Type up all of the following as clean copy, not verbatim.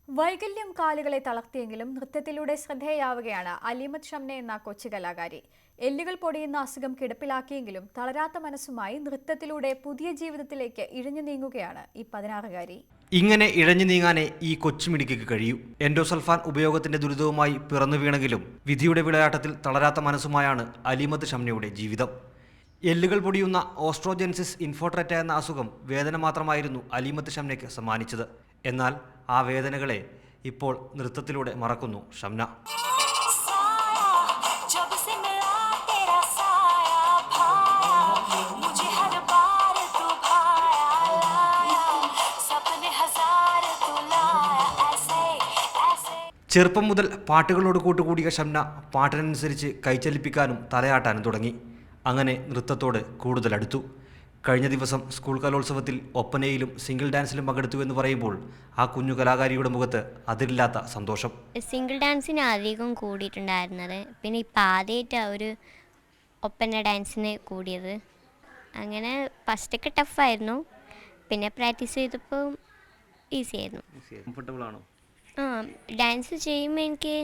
വൈകല്യം കാലുകളെ തളർത്തിയെങ്കിലും നൃത്തത്തിലൂടെ ശ്രദ്ധേയാവുകയാണ് അലീമത്ത് ഷംന എന്ന കൊച്ചു കലാകാരി. എല്ലുകൾ പൊടിയുന്ന അസുഖം കിടപ്പിലാക്കിയെങ്കിലും തളരാത്ത മനസ്സുമായി നൃത്തത്തിലൂടെ പുതിയ ജീവിതത്തിലേക്ക് ഇഴഞ്ഞു നീങ്ങുകയാണ് ഈ 16-കാരി. ഇങ്ങനെ ഇഴഞ്ഞു നീങ്ങാനേ ഈ കൊച്ചുമിടിക്ക് കഴിയൂ. എൻഡോസൾഫാൻ ഉപയോഗത്തിന്റെ ദുരിതവുമായി പിറന്നു വീണെങ്കിലും വിധിയുടെ വിളയാട്ടത്തിൽ തളരാത്ത മനസ്സുമായാണ് അലീമത്ത് ഷംനയുടെ ജീവിതം. എല്ലുകൾ പൊടിയുന്ന ഓസ്ട്രോജെൻസിസ് ഇൻഫോട്രറ്റ എന്ന അസുഖം വേദന മാത്രമായിരുന്നു അലീമത്ത് ഷംനയ്ക്ക് സമ്മാനിച്ചത്. എന്നാൽ ആ വേദനകളെ ഇപ്പോൾ നൃത്തത്തിലൂടെ മറക്കുന്നു ഷംന. ചെറുപ്പം മുതൽ പാട്ടുകളോട് കൂട്ടുകൂടിയ ഷംന പാട്ടിനനുസരിച്ച് കൈചലിപ്പിക്കാനും തലയാട്ടാനും തുടങ്ങി. അങ്ങനെ നൃത്തത്തോട് കൂടുതൽ അടുത്തു. കഴിഞ്ഞ ദിവസം സ്കൂൾ കലോത്സവത്തിൽ ഒപ്പനയിലും സിംഗിൾ ഡാൻസിലും പങ്കെടുത്തു എന്ന് പറയുമ്പോൾ ആ കുഞ്ഞു കലാകാരിയുടെ മുഖത്ത് അതിരില്ലാത്ത സന്തോഷം. സിംഗിൾ ഡാൻസിന് അധികം കൂടിയിട്ടുണ്ടായിരുന്നത്, പിന്നെ ഇപ്പം ആദ്യമായിട്ട് ഒരു ഒപ്പന ഡാൻസിന് കൂടിയത്. അങ്ങനെ ഫസ്റ്റൊക്കെ ടഫായിരുന്നു, പിന്നെ പ്രാക്ടീസ് ചെയ്തപ്പോൾ ഈസി ആയിരുന്നു. കംഫർട്ടബിൾ ആണോ? ഡാൻസ് ചെയ്യുമ്പോൾ എനിക്ക്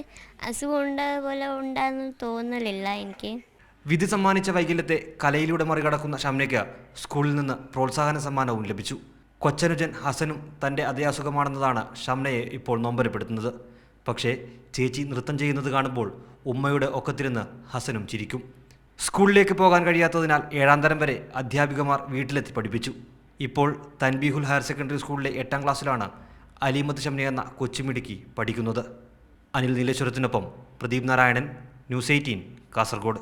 അസുഖം പോലെ ഉണ്ടാകുന്ന തോന്നലില്ല എനിക്ക്. വിധി സമ്മാനിച്ച വൈകല്യത്തെ കലയിലൂടെ മറികടക്കുന്ന ഷംനയ്ക്ക് സ്കൂളിൽ നിന്ന് പ്രോത്സാഹന സമ്മാനവും ലഭിച്ചു. കൊച്ചനുജൻ ഹസനും തൻ്റെ അതേ അസുഖമാണെന്നതാണ് ഷംനയെ ഇപ്പോൾ നൊമ്പരപ്പെടുത്തുന്നത്. പക്ഷേ ചേച്ചി നൃത്തം ചെയ്യുന്നത് കാണുമ്പോൾ ഉമ്മയുടെ ഒക്കത്തിരുന്ന് ഹസനും ചിരിക്കും. സ്കൂളിലേക്ക് പോകാൻ കഴിയാത്തതിനാൽ 7ാം തരം വരെ അധ്യാപികമാർ വീട്ടിലെത്തി പഠിപ്പിച്ചു. ഇപ്പോൾ തൻബീഹുൽ ഹയർ സെക്കൻഡറി സ്കൂളിലെ 8ാം ക്ലാസ്സിലാണ് അലീമത്ത് ഷംന എന്ന കൊച്ചുമിടുക്കി പഠിക്കുന്നത്. അനിൽ നീലേശ്വരത്തിനൊപ്പം പ്രദീപ് നാരായണൻ, ന്യൂസ് 18, കാസർഗോഡ്.